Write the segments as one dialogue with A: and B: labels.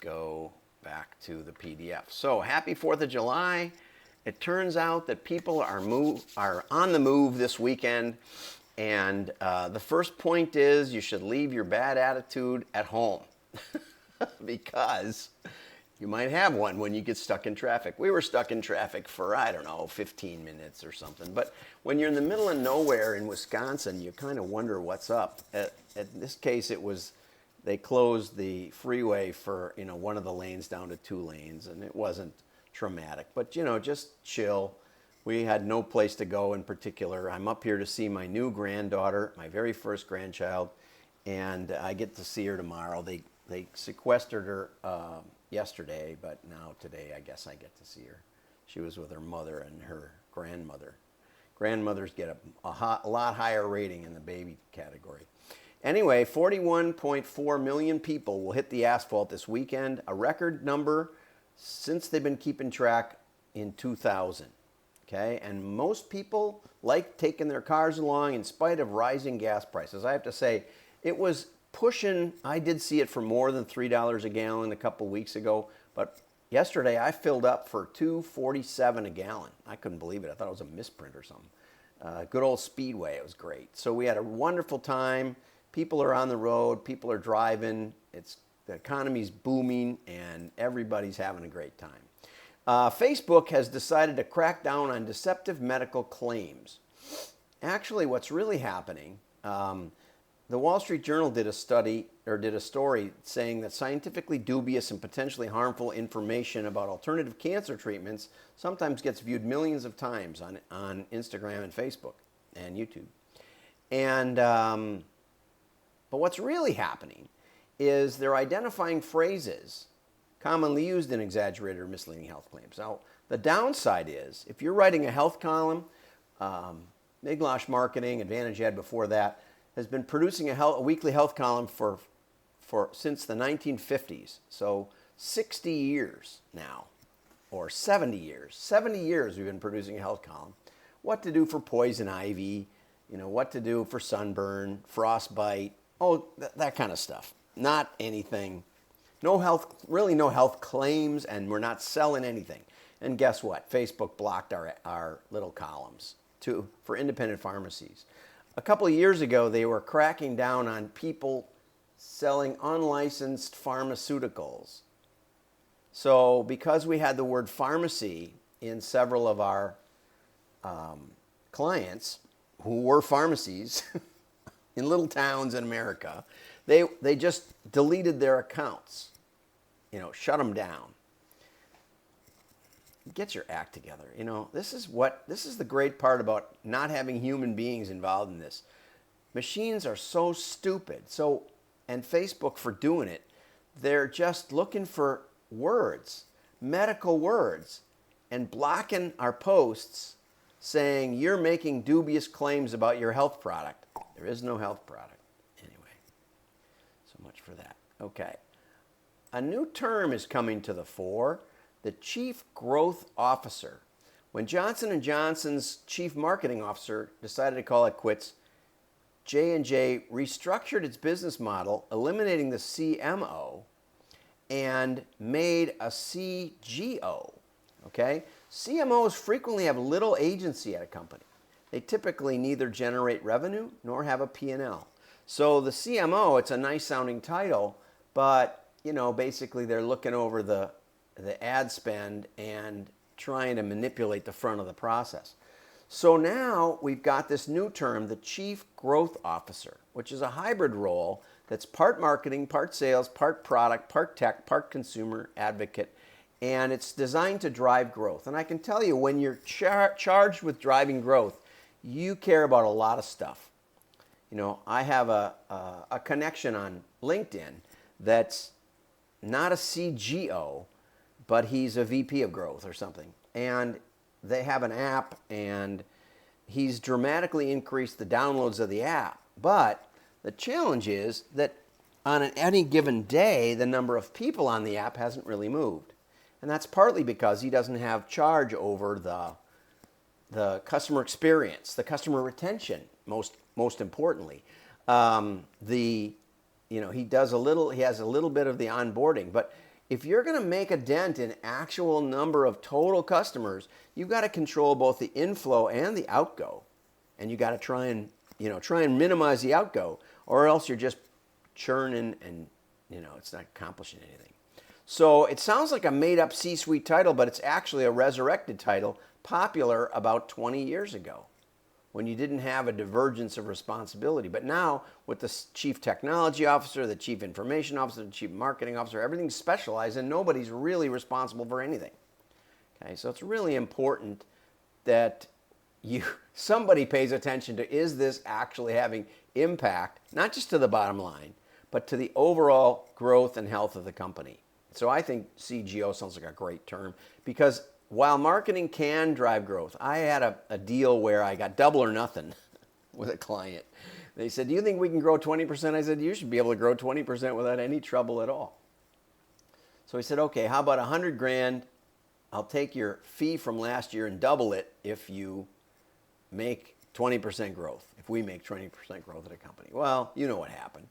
A: go back to the PDF. So happy 4th of July. It turns out that people are on the move this weekend. And the first point is you should leave your bad attitude at home because you might have one when you get stuck in traffic. We were stuck in traffic for, I don't know, 15 minutes or something. But when you're in the middle of nowhere in Wisconsin, you kind of wonder what's up. In this case, they closed the freeway for, one of the lanes down to 2 lanes, and it wasn't traumatic. But, just chill. We had no place to go in particular. I'm up here to see my new granddaughter, my very first grandchild, and I get to see her tomorrow. They sequestered her yesterday, but now today I guess I get to see her. She was with her mother and her grandmother. Grandmothers get a lot higher rating in the baby category. Anyway, 41.4 million people will hit the asphalt this weekend, a record number since they've been keeping track in 2000. Okay, and most people like taking their cars along in spite of rising gas prices. I have to say, it was pushing, I did see it for more than $3 a gallon a couple weeks ago, but yesterday I filled up for $2.47 a gallon. I couldn't believe it. I thought it was a misprint or something. Good old Speedway, it was great. So we had a wonderful time. People are on the road, people are driving, the economy's booming, and everybody's having a great time. Facebook has decided to crack down on deceptive medical claims. Actually, what's really happening, the Wall Street Journal did a story saying that scientifically dubious and potentially harmful information about alternative cancer treatments sometimes gets viewed millions of times on Instagram and Facebook and YouTube. And but what's really happening is they're identifying phrases commonly used in exaggerated or misleading health claims. Now, the downside is, if you're writing a health column, Miglosh Marketing, Advantage Ed before that, has been producing a weekly health column for since the 1950s. So 60 years now, or 70 years. 70 years we've been producing a health column. What to do for poison ivy, what to do for sunburn, frostbite, that kind of stuff. Not anything. No health claims, and we're not selling anything. And guess what? Facebook blocked our little columns for independent pharmacies. A couple of years ago, they were cracking down on people selling unlicensed pharmaceuticals. So because we had the word pharmacy in several of our clients who were pharmacies in little towns in America, they just deleted their accounts, shut them down. Get your act together. This is the great part about not having human beings involved in this. Machines are so stupid. And Facebook for doing it, they're just looking for words, medical words, and blocking our posts saying you're making dubious claims about your health product. There is no health product. So much for that. Okay. A new term is coming to the fore, the Chief Growth Officer. When Johnson & Johnson's Chief Marketing Officer decided to call it quits, J&J restructured its business model, eliminating the CMO, and made a CGO. Okay? CMOs frequently have little agency at a company. They typically neither generate revenue nor have a P&L. So the CMO, it's a nice sounding title, but basically they're looking over the ad spend and trying to manipulate the front of the process. So now we've got this new term, the Chief Growth Officer, which is a hybrid role that's part marketing, part sales, part product, part tech, part consumer advocate, and it's designed to drive growth. And I can tell you, when you're charged with driving growth, you care about a lot of stuff. I have a connection on LinkedIn that's not a CGO, but he's a VP of growth or something. And they have an app, and he's dramatically increased the downloads of the app. But the challenge is that on any given day, the number of people on the app hasn't really moved. And that's partly because he doesn't have charge over the customer experience, the customer retention, most importantly. He has a little bit of the onboarding, but if you're going to make a dent in actual number of total customers, you've got to control both the inflow and the outgo. And you got to try and minimize the outgo, or else you're just churning and, it's not accomplishing anything. So it sounds like a made-up C-suite title, but it's actually a resurrected title, popular about 20 years ago, when you didn't have a divergence of responsibility. But now, with the chief technology officer, the chief information officer, the chief marketing officer, everything's specialized and nobody's really responsible for anything. Okay, so it's really important that somebody pays attention to, is this actually having impact, not just to the bottom line, but to the overall growth and health of the company. So I think CGO sounds like a great term, because while marketing can drive growth, I had a deal where I got double or nothing with a client. They said, do you think we can grow 20%? I said, you should be able to grow 20% without any trouble at all. So he said, okay, how about $100,000? I'll take your fee from last year and double it if you make 20% growth, if we make 20% growth at a company. Well, you know what happened.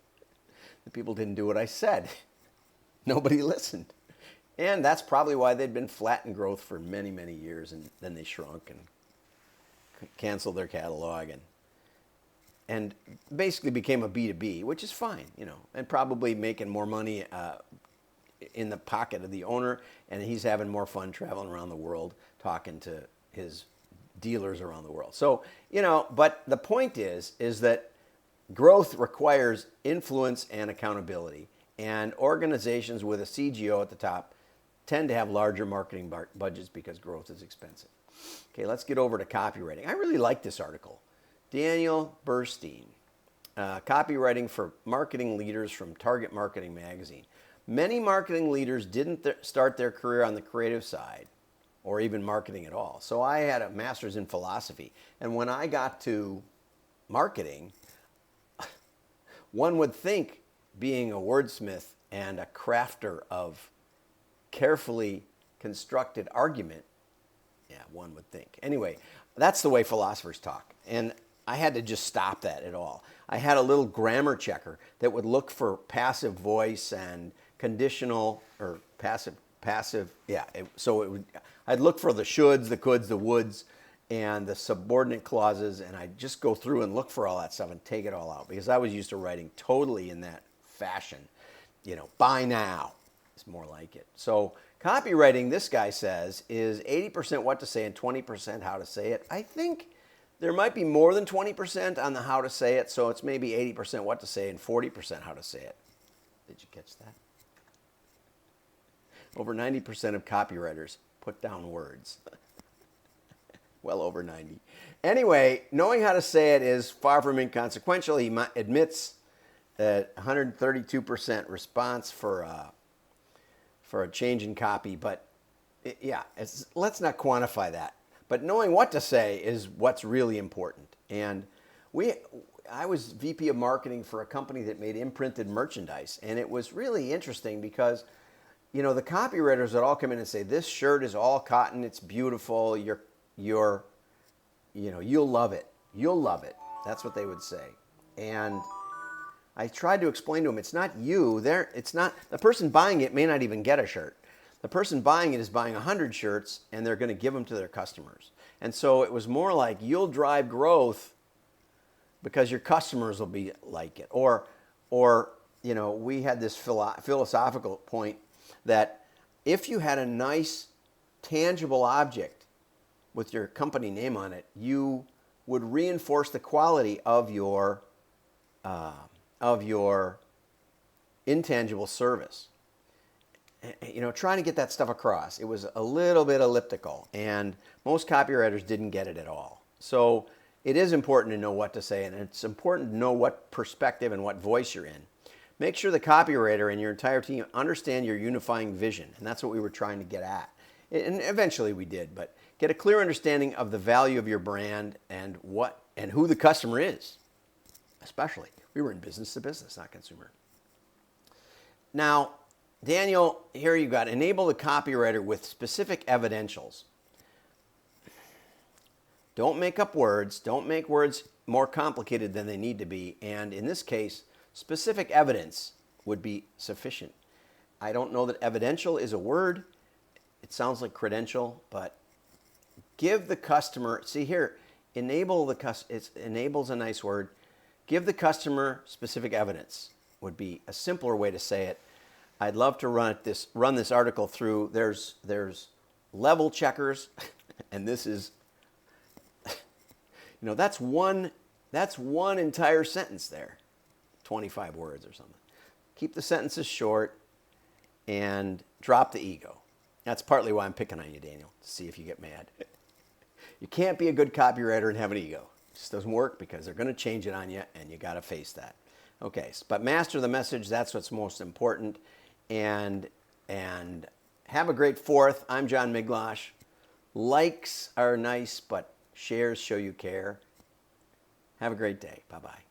A: The people didn't do what I said. Nobody listened. And that's probably why they'd been flat in growth for many, many years, and then they shrunk and canceled their catalog and basically became a B2B, which is fine, and probably making more money in the pocket of the owner, and he's having more fun traveling around the world talking to his dealers around the world. So, but the point is that growth requires influence and accountability, and organizations with a CGO at the top tend to have larger marketing budgets because growth is expensive. Okay, let's get over to copywriting. I really like this article. Daniel Burstein, copywriting for marketing leaders from Target Marketing Magazine. Many marketing leaders didn't start their career on the creative side or even marketing at all. So I had a master's in philosophy. And when I got to marketing, one would think, being a wordsmith and a crafter of carefully constructed argument, one would think. Anyway, that's the way philosophers talk. And I had to just stop that at all. I had a little grammar checker that would look for passive voice and conditional or passive. I'd look for the shoulds, the coulds, the woulds, and the subordinate clauses, and I'd just go through and look for all that stuff and take it all out, because I was used to writing totally in that fashion. By now is more like it. So copywriting, this guy says, is 80% what to say and 20% how to say it. I think there might be more than 20% on the how to say it, so it's maybe 80% what to say and 40% how to say it. Did you catch that? Over 90% of copywriters put down words. Well over 90. Anyway, knowing how to say it is far from inconsequential. He admits that 132% response for a change in copy, but let's not quantify that. But knowing what to say is what's really important. And I was VP of marketing for a company that made imprinted merchandise, and it was really interesting because the copywriters would all come in and say, this shirt is all cotton, it's beautiful, you'll love it. You'll love it. That's what they would say. And I tried to explain to them, it's not you. It's not the person buying it may not even get a shirt. The person buying it is buying 100 shirts, and they're going to give them to their customers. And so it was more like, you'll drive growth because your customers will be like it. Or we had this philosophical point that if you had a nice, tangible object with your company name on it, you would reinforce the quality of your intangible service. Trying to get that stuff across. It was a little bit elliptical, and most copywriters didn't get it at all. So it is important to know what to say, and it's important to know what perspective and what voice you're in. Make sure the copywriter and your entire team understand your unifying vision, and that's what we were trying to get at. And eventually we did, but get a clear understanding of the value of your brand and who the customer is. Especially, we were in business to business, not consumer. Now, Daniel, here you got enable the copywriter with specific evidentials. Don't make up words. Don't make words more complicated than they need to be. And in this case, specific evidence would be sufficient. I don't know that evidential is a word. It sounds like credential, but give the customer, see here, enables a nice word. Give the customer specific evidence would be a simpler way to say it. I'd love to run this article through. There's level checkers, and this is, that's one entire sentence there, 25 words or something. Keep the sentences short and drop the ego. That's partly why I'm picking on you, Daniel, to see if you get mad. You can't be a good copywriter and have an ego. It just doesn't work because they're going to change it on you, and you got to face that. Okay, but master the message. That's what's most important. And have a great 4th. I'm John Miglosh. Likes are nice, but shares show you care. Have a great day. Bye-bye.